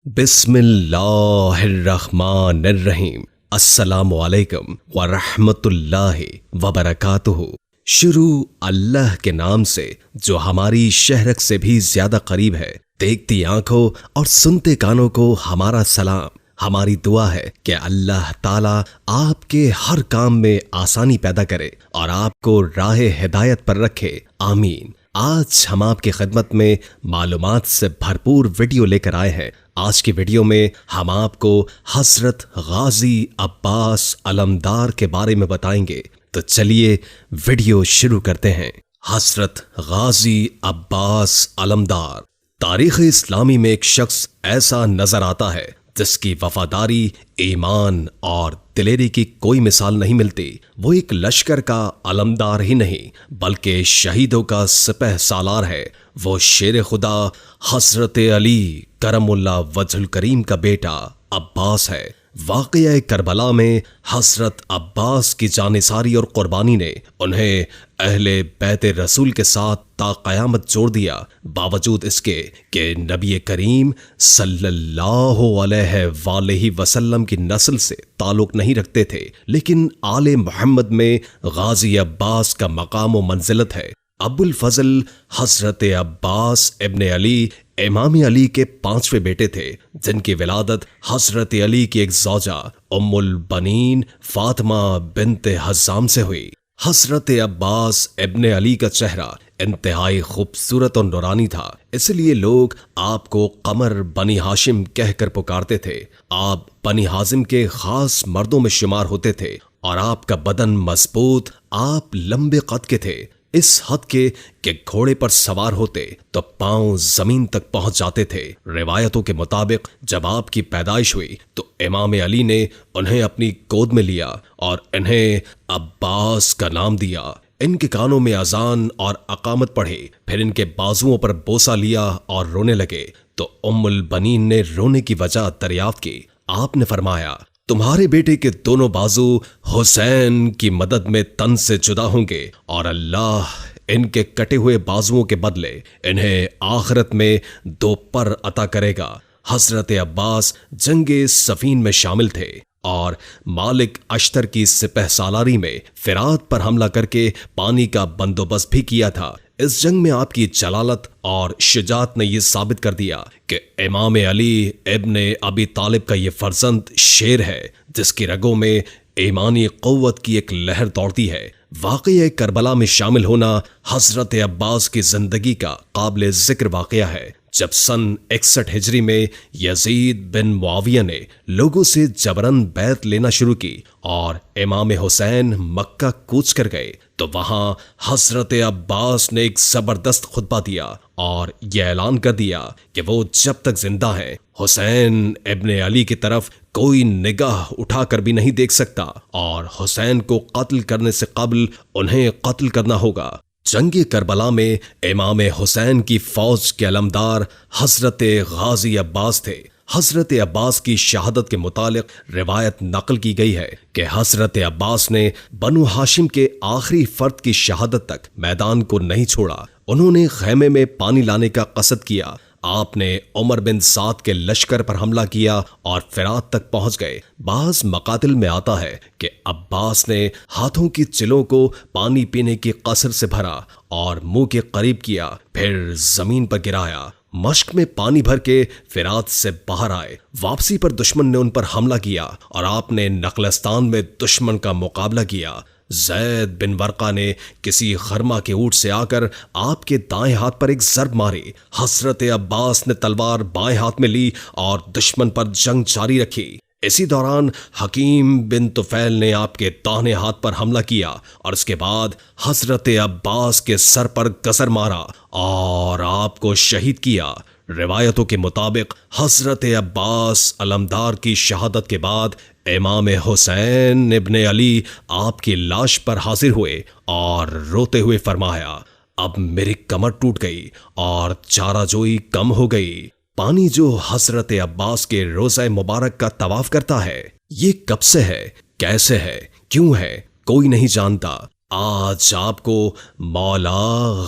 बिस्मिल्लाहिर्रहमानिर्रहीम। अस्सलामुअलैकुम वरहमतुल्लाहि वबरकातुहू। शुरू अल्लाह के नाम से जो हमारी शहरक से भी ज्यादा करीब है। देखती आंखों और सुनते कानों को हमारा सलाम। हमारी दुआ है कि अल्लाह ताला आपके हर काम में आसानी पैदा करे और आपको राह हिदायत पर रखे। आमीन। आज हम आपकी खिदमत में मालूमात से भरपूर वीडियो लेकर आए हैं। आज की वीडियो में हम आपको हजरत गाजी अब्बास अलमदार के बारे में बताएंगे। तो चलिए वीडियो शुरू करते हैं। हजरत गाजी अब्बास अलमदार। तारीख़ इस्लामी में एक शख्स ऐसा नजर आता है जिसकी वफादारी, ईमान और दिलेरी की कोई मिसाल नहीं मिलती। वो एक लश्कर का अलमदार ही नहीं बल्कि शहीदों का सिपह सालार है। वो शेर खुदा हजरत अली करमुल्ला वजहुल करीम का बेटा अब्बास है। वाक़या करबला में हजरत अब्बास की जानिसारी और कुर्बानी ने उन्हें अहले बैत रसूल के साथ ता क़यामत जोड़ दिया। बावजूद इसके कि नबी करीम सल्लल्लाहु अलैहि वसल्लम की नस्ल से ताल्लुक़ नहीं रखते थे, लेकिन आले मोहम्मद में गाजी अब्बास का मकाम व मंजिलत है। अबुल फजल हजरत अब्बास इब्ने अली इमाम अली के 5वें बेटे थे, जिनकी विलादत हजरत अली की एक ज़ौजा उम्मुल बनीन फातिमा बिन्ते हज़ाम से हुई। हजरत अब्बास इब्ने अली का चेहरा इंतहाई खूबसूरत और नूरानी था, इसलिए लोग आपको कमर बनी हाशिम कहकर पुकारते थे। आप बनी हाजिम के खास मर्दों में शुमार होते थे और आपका बदन मजबूत, आप लंबे कद के थे, इस हद के कि घोड़े पर सवार होते तो पांव जमीन तक पहुंच जाते थे। रिवायतों के मुताबिक जब आपकी पैदाइश हुई तो इमाम अली ने उन्हें अपनी गोद में लिया और इन्हें अब्बास का नाम दिया। इनके कानों में अजान और अकामत पढ़ी, फिर इनके बाजुओं पर बोसा लिया और रोने लगे तो उम्मुल बनीन ने रोने की वजह दरियाफ्त की। आपने फरमाया, तुम्हारे बेटे के दोनों बाजू हुसैन की मदद में तन से जुदा होंगे और अल्लाह इनके कटे हुए बाजुओं के बदले इन्हें आखिरत में 2 पर अता करेगा। हजरत अब्बास जंगे सफीन में शामिल थे और मालिक अश्तर की सिपह सालारी में फिरात पर हमला करके पानी का बंदोबस्त भी किया था। इस जंग में आपकी जलालत और शुजात ने यह साबित कर दिया कि इमाम अली इब्ने अबी तालिब का ये फर्जंद शेर है जिसकी रगों में ईमानी क़ुव्वत की एक लहर दौड़ती है। वाक़या करबला में शामिल होना हजरत अब्बास की जिंदगी का काबिल जिक्र वाक़या है। जब सन 61 हिजरी में यजीद बिन मुआविया ने लोगों से जबरन बैत लेना शुरू की और इमाम हुसैन मक्का कूच कर गए तो वहां हजरत अब्बास ने एक जबरदस्त खुतबा दिया और यह ऐलान कर दिया कि वो जब तक जिंदा हैं हुसैन इब्ने अली की तरफ कोई निगाह उठाकर भी नहीं देख सकता और हुसैन को कत्ल करने से कबल उन्हें कत्ल करना होगा। जंगी करबला में इमाम हुसैन की फौज के अलमदार हजरत गाजी अब्बास थे। हजरत अब्बास की शहादत के मुतालिक रिवायत नकल की गई है कि हजरत अब्बास ने बनु हाशिम के आखिरी फर्द की शहादत तक मैदान को नहीं छोड़ा। उन्होंने खैमे में पानी लाने का कसद किया। आपने उमर बिन साद के लश्कर पर हमला किया और फिरात तक पहुंच गए। बाज मकातिल में आता है कि अब्बास ने हाथों की चिलों को पानी पीने की कसर से भरा और मुंह के करीब किया, फिर जमीन पर गिराया। मश्क में पानी भर के फिरात से बाहर आए। वापसी पर दुश्मन ने उन पर हमला किया और आपने नखलस्तान में दुश्मन का मुकाबला किया। जैद बिन वर्का ने किसी खरमा के ऊंट से आकर आपके दाएं हाथ पर एक जर्ब मारी। हजरत अब्बास ने तलवार बाएं हाथ में ली और दुश्मन पर जंग जारी रखी। इसी दौरान हकीम बिन तुफैल ने आपके दाहिने हाथ पर हमला किया और उसके बाद हजरत अब्बास के सर पर गसर मारा और आपको शहीद किया। रिवायतों के मुताबिक हजरत अब्बास अलमदार की शहादत के बाद इमाम हुसैन इब्ने अली आपकी लाश पर हाजिर हुए और रोते हुए फरमाया, अब मेरी कमर टूट गई और चाराजोई कम हो गई। पानी जो हजरत अब्बास के रोज़ा मुबारक का तवाफ करता है, ये कब से है, कैसे है, क्यों है, कोई नहीं जानता। आज आपको मौला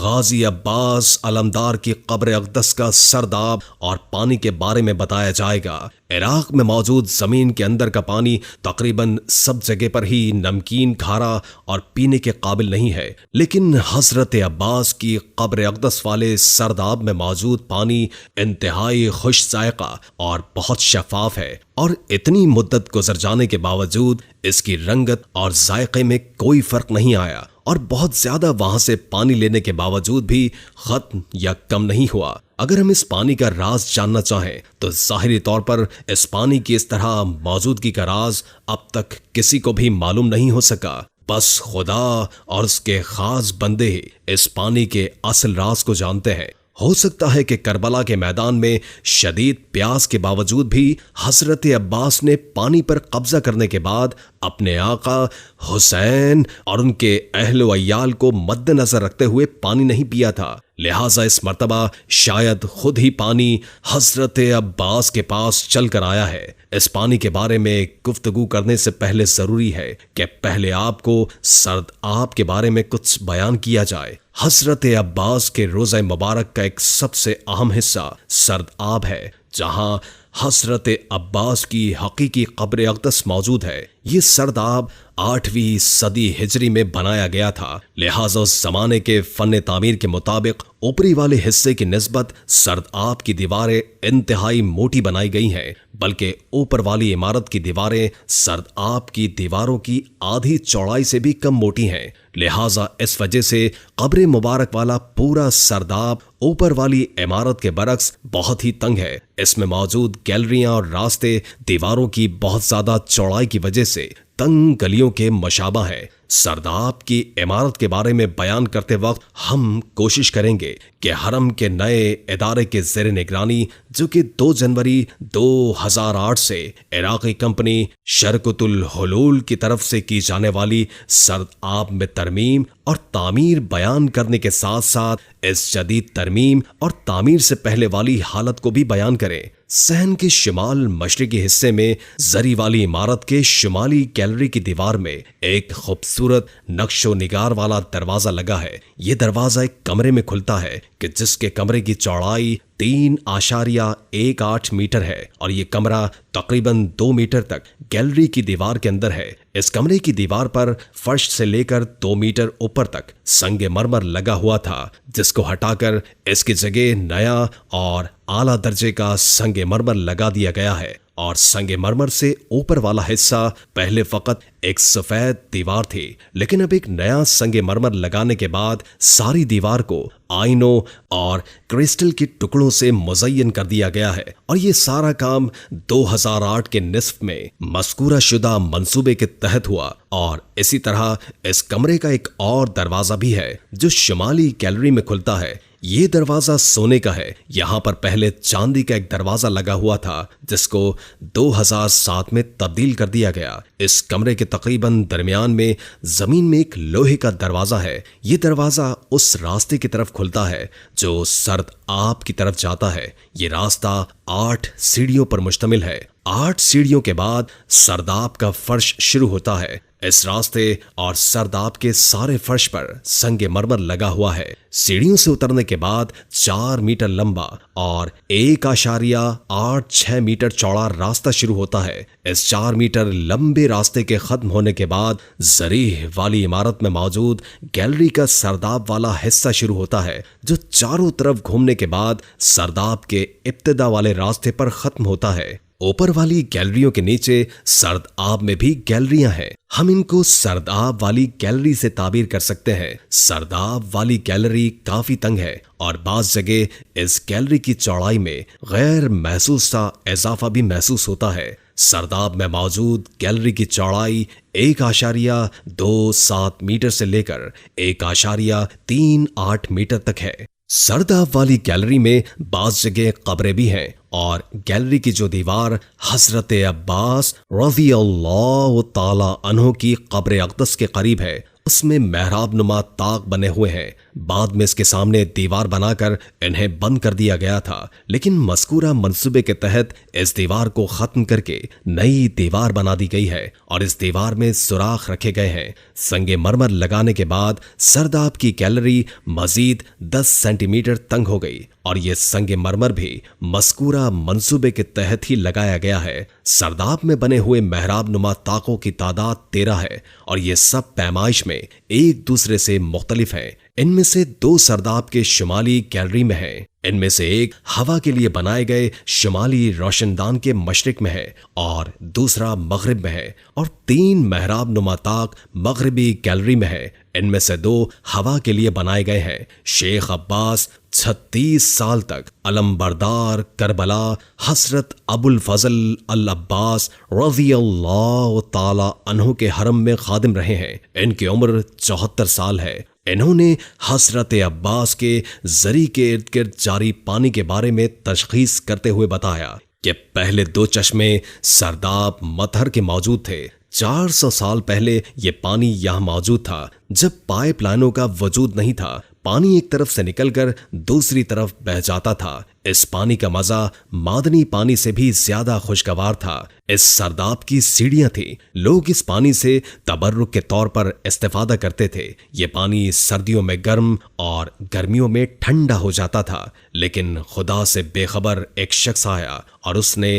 गाजी अब्बास अलमदार की कब्र अक़दस का सरदाब और पानी के बारे में बताया जाएगा। इराक में मौजूद जमीन के अंदर का पानी तकरीबन सब जगह पर ही नमकीन, खारा और पीने के काबिल नहीं है, लेकिन हजरत अब्बास की कब्र अक़दस वाले सरदाब में मौजूद पानी इंतहाई खुश जायका और बहुत शफाफ है और इतनी मुद्दत गुजर जाने के बावजूद इसकी रंगत और जायके में कोई फर्क नहीं आया और बहुत ज्यादा वहां से पानी लेने के बावजूद भी खत्म या कम नहीं हुआ। अगर हम इस पानी का राज जानना चाहें तो जाहिरी तौर पर इस पानी की इस तरह मौजूदगी का राज अब तक किसी को भी मालूम नहीं हो सका। बस खुदा और उसके खास बंदे ही इस पानी के असल राज को जानते हैं। हो सकता है कि करबला के मैदान में शदीद प्यास के बावजूद भी हजरत अब्बास ने पानी पर कब्जा करने के बाद अपने आका हुसैन और उनके अहल व अय्याल को मद्देनजर रखते हुए पानी नहीं पिया था। लिहाजा इस मर्तबा शायद खुद ही पानी हजरत अब्बास के पास चल कर आया है। इस पानी के बारे में गुफ्तगू करने से पहले जरूरी है कि पहले आपको सर्द आब के बारे में कुछ बयान किया जाए। हजरत अब्बास के रोज़ा मुबारक का एक सबसे अहम हिस्सा सर्द आब है, जहां हजरत अब्बास की हकीकी कब्र अक़दस मौजूद है। ये सरदाब 8वीं सदी हिजरी में बनाया गया था। लिहाजा उस जमाने के फन तामीर के मुताबिक ऊपरी वाले हिस्से की निस्बत सरदाब की दीवारें इंतहाई मोटी बनाई गई हैं, बल्कि ऊपर वाली इमारत की दीवारें सरदाब की दीवारों की आधी चौड़ाई से भी कम मोटी हैं। लिहाजा इस वजह से कब्र मुबारक वाला पूरा सरदाब ऊपर वाली इमारत के बरक्स बहुत ही तंग है। इसमें मौजूद गैलरियां और रास्ते दीवारों की बहुत ज्यादा चौड़ाई की वजह से तंग गलियों के मशाबा है। सरदाब की इमारत के बारे में बयान करते वक्त हम कोशिश करेंगे कि हरम के नए इदारे के ज़ेर निगरानी, जो कि 2 जनवरी 2008 से इराकी कंपनी शरकतुल हुलूल की तरफ से की जाने वाली सरदाब में तरमीम और तामीर बयान करने के साथ साथ इस जदीद तरमीम और तामीर से पहले वाली हालत को भी बयान करें। सहन के शिमाल मशरिकी हिस्से में जरी वाली इमारत के शिमाली गैलरी की दीवार में एक खूबसूरत नक्शो निगार वाला दरवाजा लगा है। ये दरवाजा एक कमरे में खुलता है कि जिसके कमरे की चौड़ाई 3.18 मीटर है और ये कमरा तकरीबन 2 मीटर तक गैलरी की दीवार के अंदर है। इस कमरे की दीवार पर फर्श से लेकर 2 मीटर ऊपर तक संगे मरमर लगा हुआ था, जिसको हटाकर इसकी जगह नया और आला दर्जे का संगे मरमर लगा दिया गया है। और संगे मरमर से ऊपर वाला हिस्सा पहले फकत एक सफेद दीवार थी, लेकिन अब एक नया संगे मरमर लगाने के बाद सारी दीवार को आईनों और क्रिस्टल के टुकड़ों से मुज़य्यन कर दिया गया है। और ये सारा काम 2008 के निस्फ में मज़कूरा शुदा मंसूबे के तहत हुआ। और इसी तरह इस कमरे का एक और दरवाजा भी है जो शुमाली गैलरी में खुलता है। ये दरवाजा सोने का है। यहाँ पर पहले चांदी का एक दरवाजा लगा हुआ था, जिसको 2007 में तब्दील कर दिया गया। इस कमरे के तकरीबन दरमियान में जमीन में एक लोहे का दरवाजा है। ये दरवाजा उस रास्ते की तरफ खुलता है जो सर्द आब की तरफ जाता है। ये रास्ता 8 सीढ़ियों पर मुश्तमिल है। 8 सीढ़ियों के बाद सरदाब का फर्श शुरू होता है। इस रास्ते और सरदाब के सारे फर्श पर संगे मरमर लगा हुआ है। सीढ़ियों से उतरने के बाद 4 मीटर लंबा और 1.86 मीटर चौड़ा रास्ता शुरू होता है। इस 4 मीटर लंबे रास्ते के खत्म होने के बाद जरीह वाली इमारत में मौजूद गैलरी का सरदाब वाला हिस्सा शुरू होता है, जो चारों तरफ घूमने के बाद सरदाब के इब्तिदा वाले रास्ते पर खत्म होता है। ऊपर वाली गैलरियों के नीचे सरदाब में भी गैलरियां हैं। हम इनको सरदाब वाली गैलरी से ताबीर कर सकते हैं। सरदाब वाली गैलरी काफी तंग है और बाज जगह इस गैलरी की चौड़ाई में गैर महसूस सा इजाफा भी महसूस होता है। सरदाब में मौजूद गैलरी की चौड़ाई 1.27 मीटर से लेकर 1.38 मीटर तक है। सरदाब वाली गैलरी में बाज जगह कब्रें भी हैं और गैलरी की जो दीवार हजरत अब्बास रज़ी अल्लाह ताला अन्हु की कब्र अक़दस के करीब है, उसमें मेहराब नुमा ताक बने हुए हैं। बाद में इसके सामने दीवार बनाकर इन्हें बंद कर दिया गया था, लेकिन मज़कूरा मंसूबे के तहत इस दीवार को खत्म करके नई दीवार बना दी गई है और इस दीवार में सुराख रखे गए हैं। संगे मरमर लगाने के बाद सरदाब की गैलरी मजीद 10 सेंटीमीटर तंग हो गई और ये संगे मरमर भी मज़कूरा मंसूबे के तहत ही लगाया गया है। सरदाब में बने हुए मेहराब नुमा ताकों की तादाद 13 है और ये सब पैमाइश में एक दूसरे से मुख्तलिफ हैं। इनमें से 2 सरदाब के शुमाली गैलरी में हैं। इनमें से एक हवा के लिए बनाए गए शुमाली रोशनदान के मशरिक में है और दूसरा मगरिब में है और 3 मेहराब नुमा ताक मगरिबी गैलरी में है। इनमें से 2 हवा के लिए बनाए गए हैं। शेख अब्बास 36 साल तक अलमबरदार करबला हसरत अबुल फजल अल अब्बास रज़ियल्लाहु ताला अन्हु के हरम में खादिम रहे हैं। इनकी उम्र 74 साल है। इन्होंने हसरत अब्बास के जरी के इर्द गिर्द जारी पानी के बारे में तशखीस करते हुए बताया कि पहले 2 चश्मे सरदाब मतहर के मौजूद थे। 400 साल पहले ये पानी यहाँ मौजूद था, जब पाइपलाइनों का वजूद नहीं था। पानी एक तरफ से निकलकर दूसरी तरफ बह जाता था। इस पानी का मजा मादनी पानी से भी ज्यादा खुशगवार था। इस सरदाब की सीढ़ियां थी। लोग इस पानी से तबर्रुक के तौर पर इस्तेफादा करते थे। ये पानी सर्दियों में गर्म और गर्मियों में ठंडा हो जाता था। लेकिन खुदा से बेखबर एक शख्स आया और उसने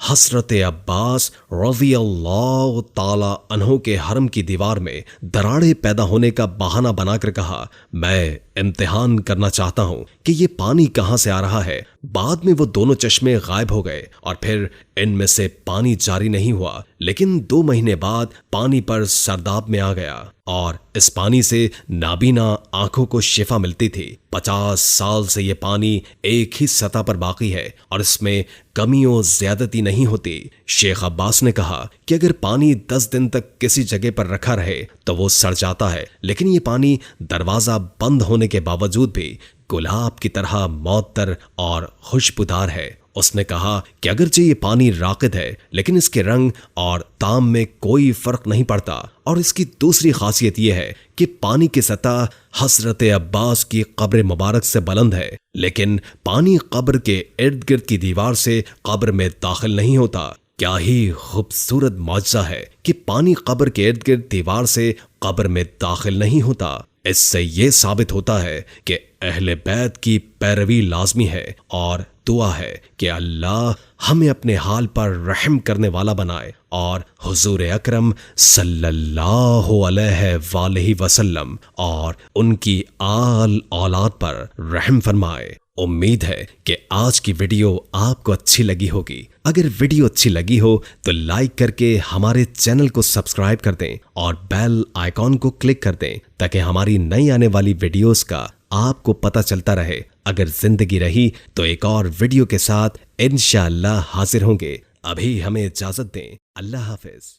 हसरत अब्बास रज़ियल्लाहु ताला अन्हु के हरम की दीवार में दरारें पैदा होने का बहाना बनाकर कहा, मैं इम्तिहान करना चाहता हूं कि ये पानी कहां से आ रहा है। बाद में वो दोनों चश्मे गायब हो गए और फिर इनमें से पानी जारी नहीं हुआ। लेकिन 2 महीने बाद पानी पर सरदाब में आ गया और इस पानी से नाबीना आंखों को शिफा मिलती थी। 50 साल से ये पानी एक ही सतह पर बाकी है और इसमें कमियों ज्यादती नहीं होती। शेख अब्बास ने कहा कि अगर पानी 10 दिन तक किसी जगह पर रखा रहे तो वो सड़ जाता है, लेकिन ये पानी दरवाजा बंद होने के बावजूद भी गुलाब की तरह मौतर और खुशबूदार है। उसने कहा कि अगरचे ये पानी राकिद है, लेकिन इसके रंग और ताम में कोई फर्क नहीं पड़ता। और इसकी दूसरी खासियत यह है कि पानी की सतह हसरत अब्बास की कब्र मुबारक से बुलंद है, लेकिन पानी कब्र के इर्द गिर्द की दीवार से कब्र में दाखिल नहीं होता। क्या ही खूबसूरत मौजज़ा है कि पानी कब्र के इर्द गिर्द दीवार से कब्र में दाखिल नहीं होता। इससे यह साबित होता है कि अहले बैत की पैरवी लाजमी है और दुआ है कि अल्लाह हमें अपने हाल पर रहम करने वाला बनाए और हुजूर अकरम सल्लल्लाहु अलैहि वसल्लम और उनकी आल औलाद पर रहम फरमाए। उम्मीद है कि आज की वीडियो आपको अच्छी लगी होगी। अगर वीडियो अच्छी लगी हो तो लाइक करके हमारे चैनल को सब्सक्राइब कर दें और बेल आइकॉन को क्लिक कर दें ताकि हमारी नई आने वाली वीडियोस का आपको पता चलता रहे। अगर जिंदगी रही तो एक और वीडियो के साथ इंशाअल्लाह हाजिर होंगे। अभी हमें इजाजत दें। अल्लाह हाफिज।